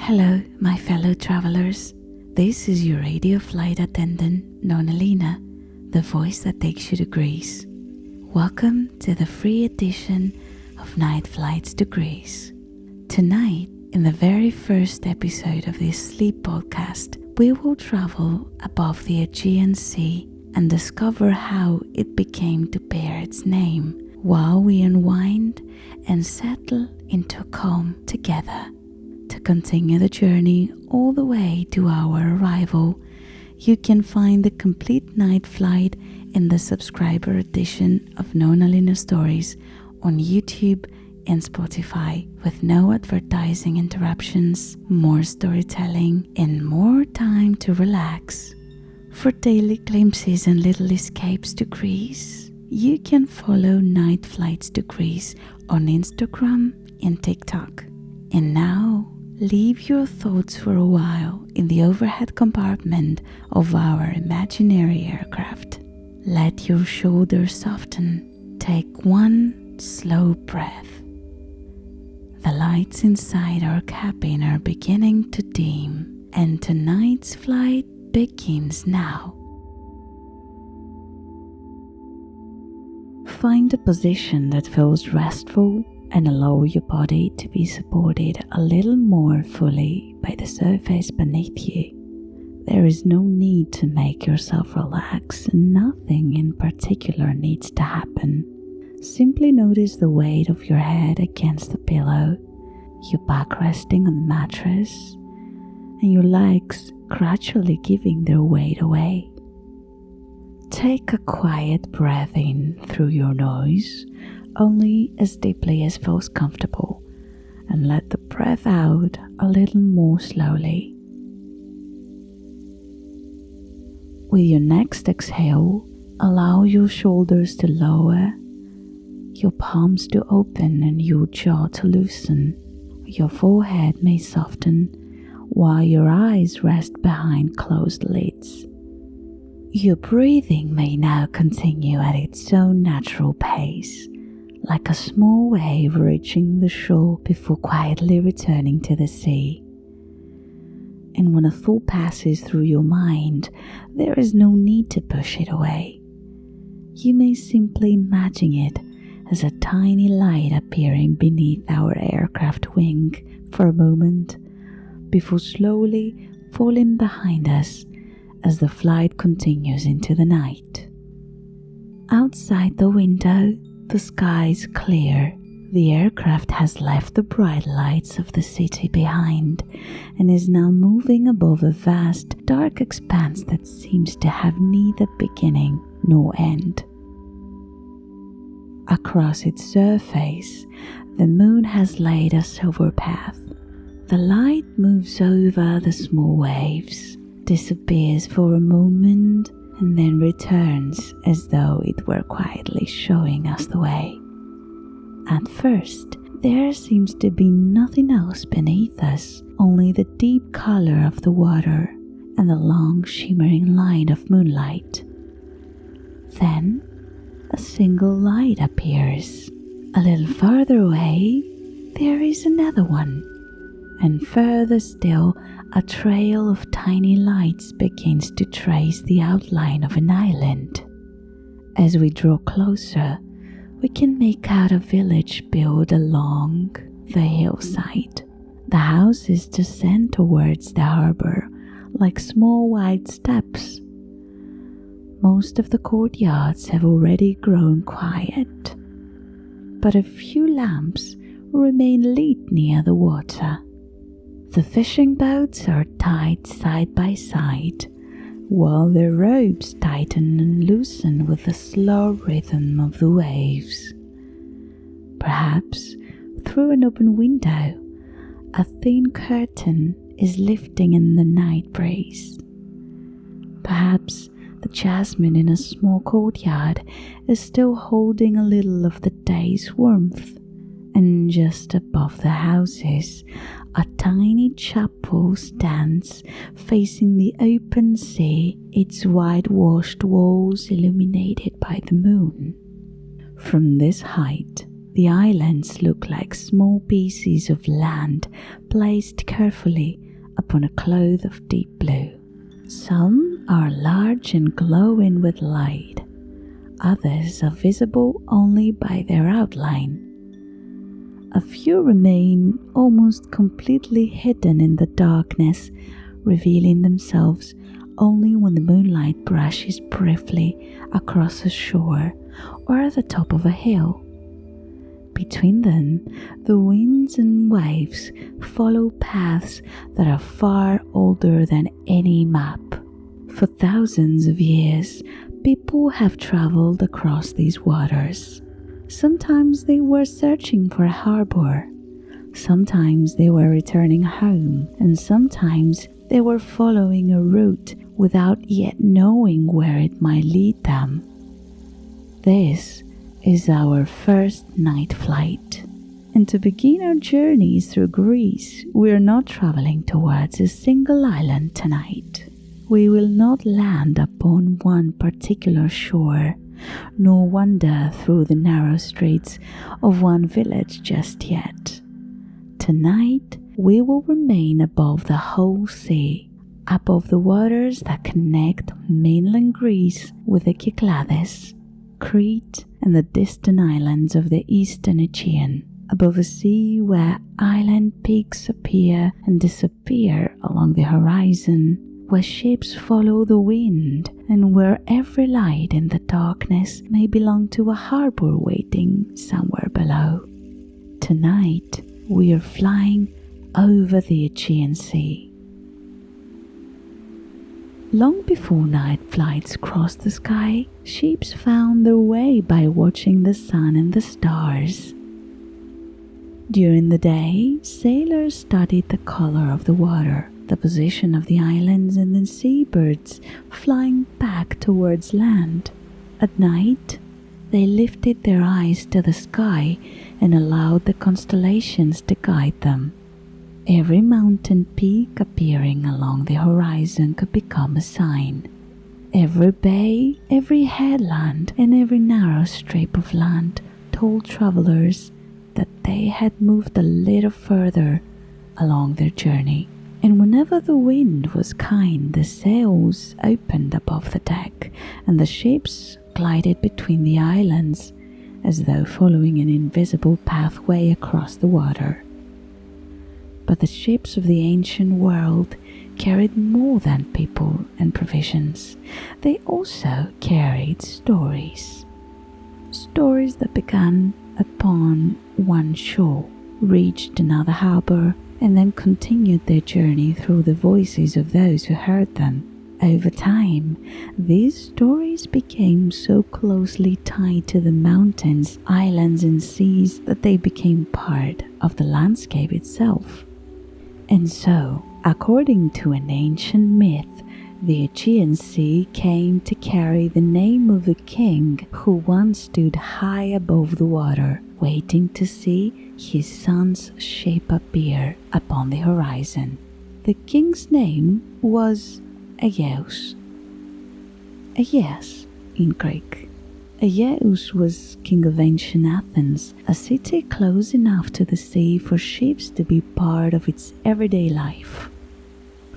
Hello, my fellow travelers. This is your radio flight attendant, Nonna Lina, the voice that takes you to Greece. Welcome to the free edition of Night Flights to Greece. Tonight, in the very first episode of this sleep podcast, we will travel above the Aegean Sea and discover how it became to bear its name, while we unwind and settle into calm together. To continue the journey all the way to our arrival, you can find the complete night flight in the subscriber edition of Nonna Lina Stories on YouTube and Spotify, with no advertising interruptions, more storytelling, and more time to relax. For daily glimpses and little escapes to Greece, you can follow Night Flights to Greece on Instagram and TikTok. And now, leave your thoughts for a while in the overhead compartment of our imaginary aircraft. Let your shoulders soften. Take one slow breath. The lights inside our cabin are beginning to dim, and tonight's flight begins now. Find a position that feels restful and allow your body to be supported a little more fully by the surface beneath you. There is no need to make yourself relax, and nothing in particular needs to happen. Simply notice the weight of your head against the pillow, your back resting on the mattress, and your legs gradually giving their weight away. Take a quiet breath in through your nose, only as deeply as feels comfortable, and let the breath out a little more slowly. With your next exhale, allow your shoulders to lower, your palms to open, and your jaw to loosen. Your forehead may soften, while your eyes rest behind closed lids. Your breathing may now continue at its own natural pace, like a small wave reaching the shore before quietly returning to the sea. And when a thought passes through your mind, there is no need to push it away. You may simply imagine it as a tiny light appearing beneath our aircraft wing for a moment, before slowly falling behind us as the flight continues into the night. Outside the window, the sky is clear. The aircraft has left the bright lights of the city behind and is now moving above a vast, dark expanse that seems to have neither beginning nor end. Across its surface, the moon has laid a silver path. The light moves over the small waves, disappears for a moment, and then returns as though it were quietly showing us the way. At first, there seems to be nothing else beneath us, only the deep color of the water and the long shimmering line of moonlight. Then, a single light appears. A little farther away, there is another one, and further still, a trail of tiny lights begins to trace the outline of an island. As we draw closer, we can make out a village built along the hillside. The houses descend towards the harbor like small wide steps. Most of the courtyards have already grown quiet, but a few lamps remain lit near the water. The fishing boats are tied side by side, while their ropes tighten and loosen with the slow rhythm of the waves. Perhaps through an open window, a thin curtain is lifting in the night breeze. Perhaps the jasmine in a small courtyard is still holding a little of the day's warmth, and just above the houses, a tiny chapel stands facing the open sea, its whitewashed walls illuminated by the moon. From this height, The islands look like small pieces of land placed carefully upon a cloth of deep blue. Some are large and glowing with light. Others are visible only by their outline. A few remain almost completely hidden in the darkness, revealing themselves only when the moonlight brushes briefly across a shore or at the top of a hill. Between them, the winds and waves follow paths that are far older than any map. For thousands of years, people have traveled across these waters. Sometimes they were searching for a harbor, sometimes they were returning home, and sometimes they were following a route without yet knowing where it might lead them. This is our first night flight. And to begin our journeys through Greece, we are not traveling towards a single island tonight. We will not land upon one particular shore, nor wander through the narrow streets of one village just yet. Tonight, we will remain above the whole sea, above the waters that connect mainland Greece with the Cyclades, Crete, and the distant islands of the eastern Aegean, above a sea where island peaks appear and disappear along the horizon, where ships follow the wind, and where every light in the darkness may belong to a harbor waiting somewhere below. Tonight, we are flying over the Aegean Sea. Long before night flights crossed the sky, ships found their way by watching the sun and the stars. During the day, sailors studied the color of the water, the position of the islands, and the seabirds flying back towards land. At night, they lifted their eyes to the sky and allowed the constellations to guide them. Every mountain peak appearing along the horizon could become a sign. Every bay, every headland, and every narrow strip of land told travelers that they had moved a little further along their journey. And whenever the wind was kind, the sails opened above the deck, and the ships glided between the islands as though following an invisible pathway across the water. But the ships of the ancient world carried more than people and provisions. They also carried stories. Stories that began upon one shore, reached another harbor, and then continued their journey through the voices of those who heard them. Over time, these stories became so closely tied to the mountains, islands, and seas that they became part of the landscape itself. And so, according to an ancient myth, the Aegean Sea came to carry the name of a king who once stood high above the water, waiting to see his son's ship appear upon the horizon. The king's name was Aegeus. Aegeus in Greek. Aegeus was king of ancient Athens, a city close enough to the sea for ships to be part of its everyday life.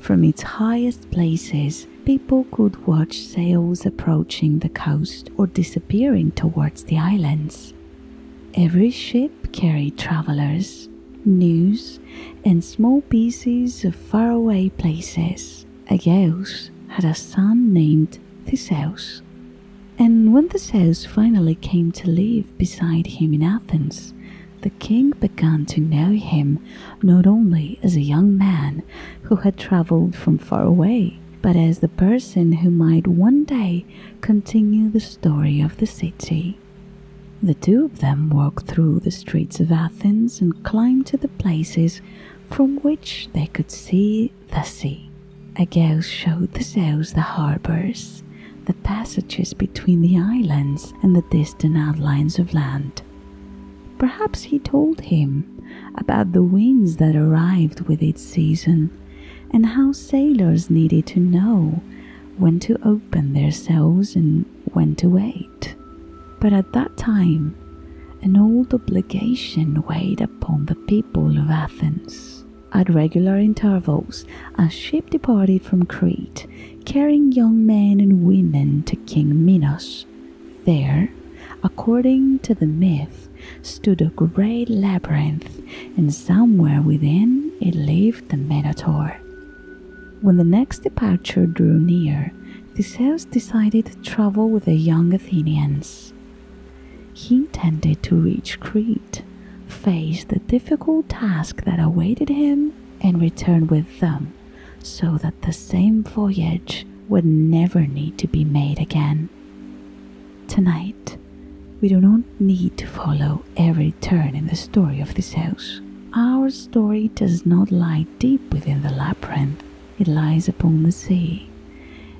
From its highest places, people could watch sails approaching the coast or disappearing towards the islands. Every ship carried travelers, news, and small pieces of faraway places. Aegeus had a son named Theseus. And when Theseus finally came to live beside him in Athens, the king began to know him not only as a young man who had traveled from far away, but as the person who might one day continue the story of the city. The two of them walked through the streets of Athens and climbed to the places from which they could see the sea. Aegeus showed Theseus the harbors, the passages between the islands, and the distant outlines of land. Perhaps he told him about the winds that arrived with each season, and how sailors needed to know when to open their sails and when to wait. But at that time, An old obligation weighed upon the people of Athens. At regular intervals, a ship departed from Crete, carrying young men and women to King Minos. There, according to the myth, stood a great labyrinth, and somewhere within it lived the Minotaur. When the next departure drew near, Theseus decided to travel with the young Athenians. He intended to reach Crete, face the difficult task that awaited him, and return with them, so that the same voyage would never need to be made again. Tonight, we do not need to follow every turn in the story of Theseus. Our story does not lie deep within the labyrinth. It lies upon the sea,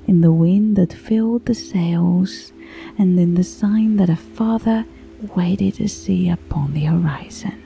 in the wind that filled the sails, and in the sign that a father waited to see upon the horizon.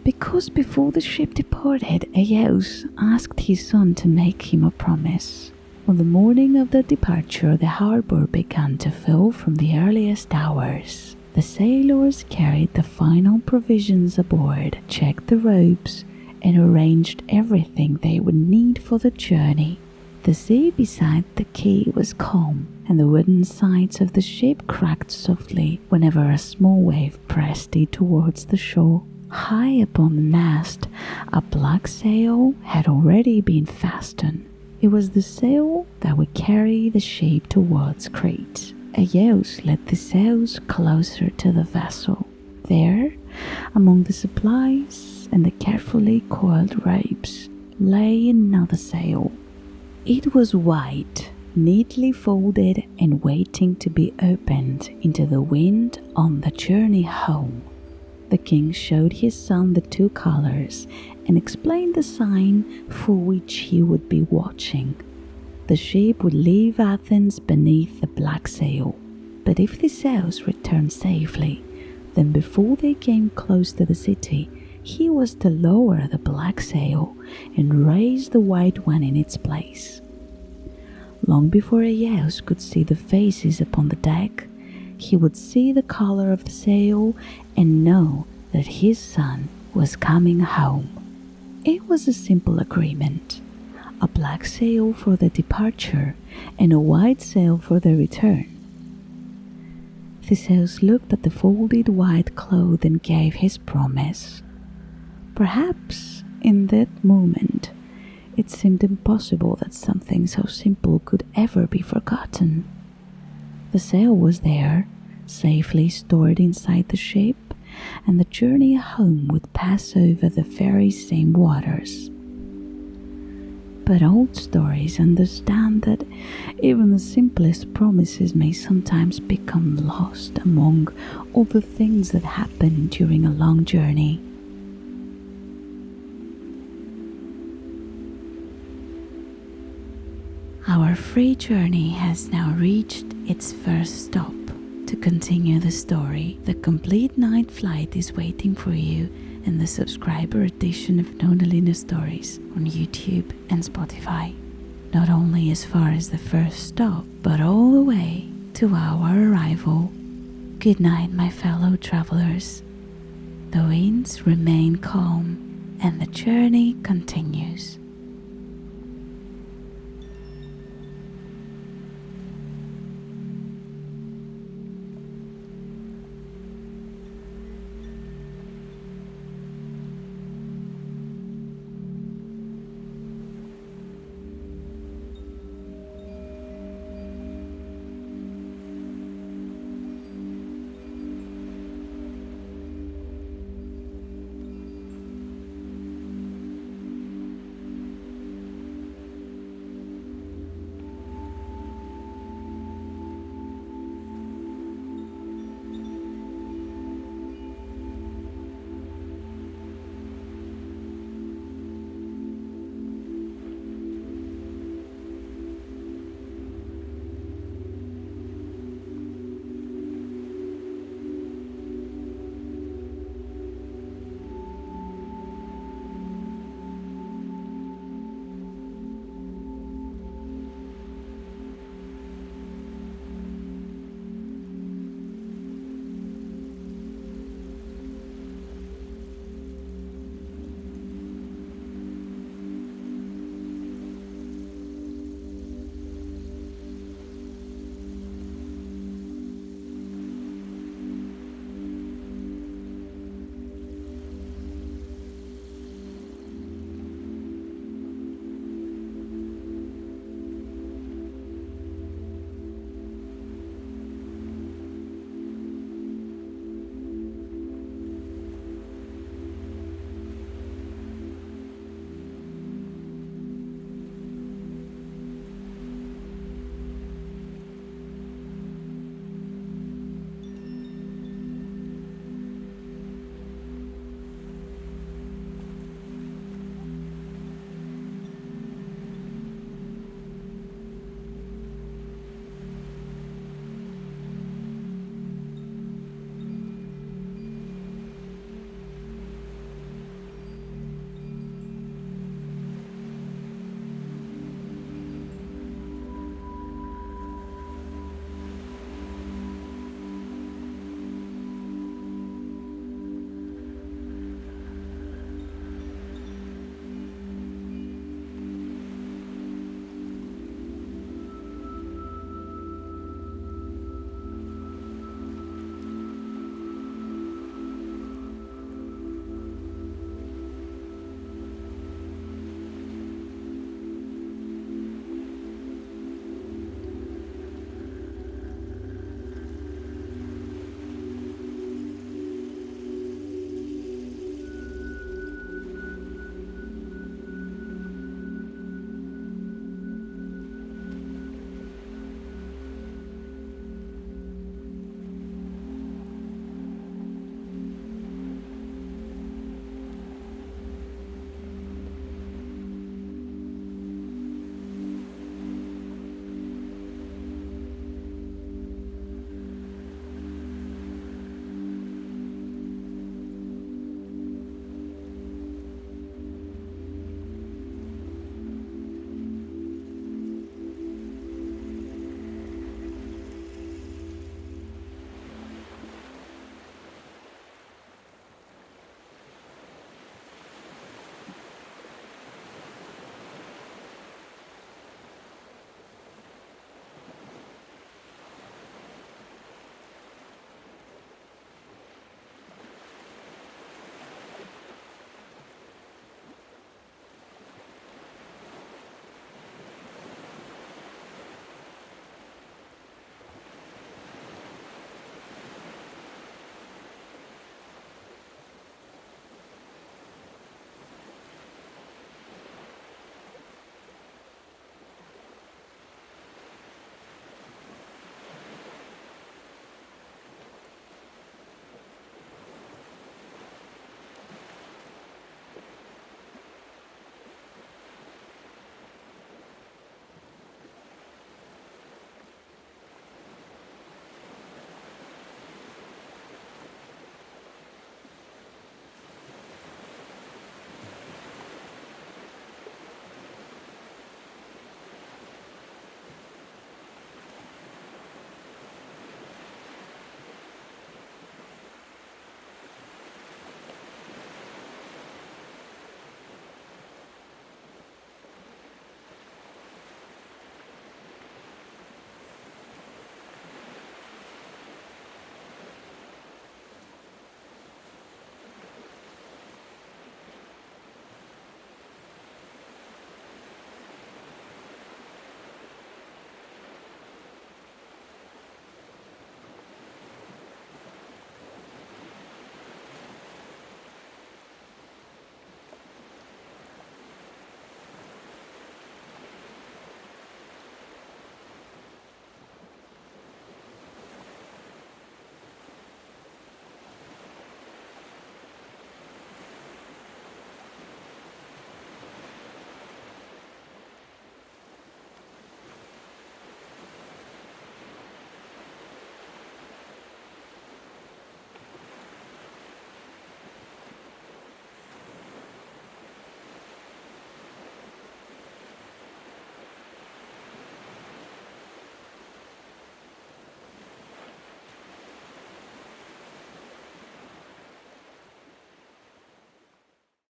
Because before the ship departed, Aegeus asked his son to make him a promise. On the morning of the departure, the harbor began to fill from the earliest hours. The sailors carried the final provisions aboard, checked the ropes, and arranged everything they would need for the journey. The sea beside the quay was calm, and the wooden sides of the ship cracked softly whenever a small wave pressed it towards the shore. High upon the mast, a black sail had already been fastened. It was the sail that would carry the ship towards Crete. Aegeus led the sails closer to the vessel. There, among the supplies and the carefully coiled ropes, lay another sail. It was white, neatly folded and waiting to be opened into the wind on the journey home. The king showed his son the two colors and explained the sign for which he would be watching. The ship would leave Athens beneath the black sail, but if Theseus returned safely, then before they came close to the city, he was to lower the black sail and raise the white one in its place. Long before Aegeus could see the faces upon the deck, he would see the color of the sail and know that his son was coming home. It was a simple agreement, a black sail for the departure and a white sail for the return. Theseus looked at the folded white cloth and gave his promise. Perhaps in that moment it seemed impossible that something so simple could ever be forgotten. The sail was there, safely stored inside the ship, and the journey home would pass over the very same waters. But old stories understand that even the simplest promises may sometimes become lost among all the things that happen during a long journey. Our free journey has now reached its first stop. To continue the story, the complete night flight is waiting for you in the subscriber edition of Nonna Lina Stories on YouTube and Spotify. Not only as far as the first stop, but all the way to our arrival. Good night, my fellow travelers. The winds remain calm and the journey continues.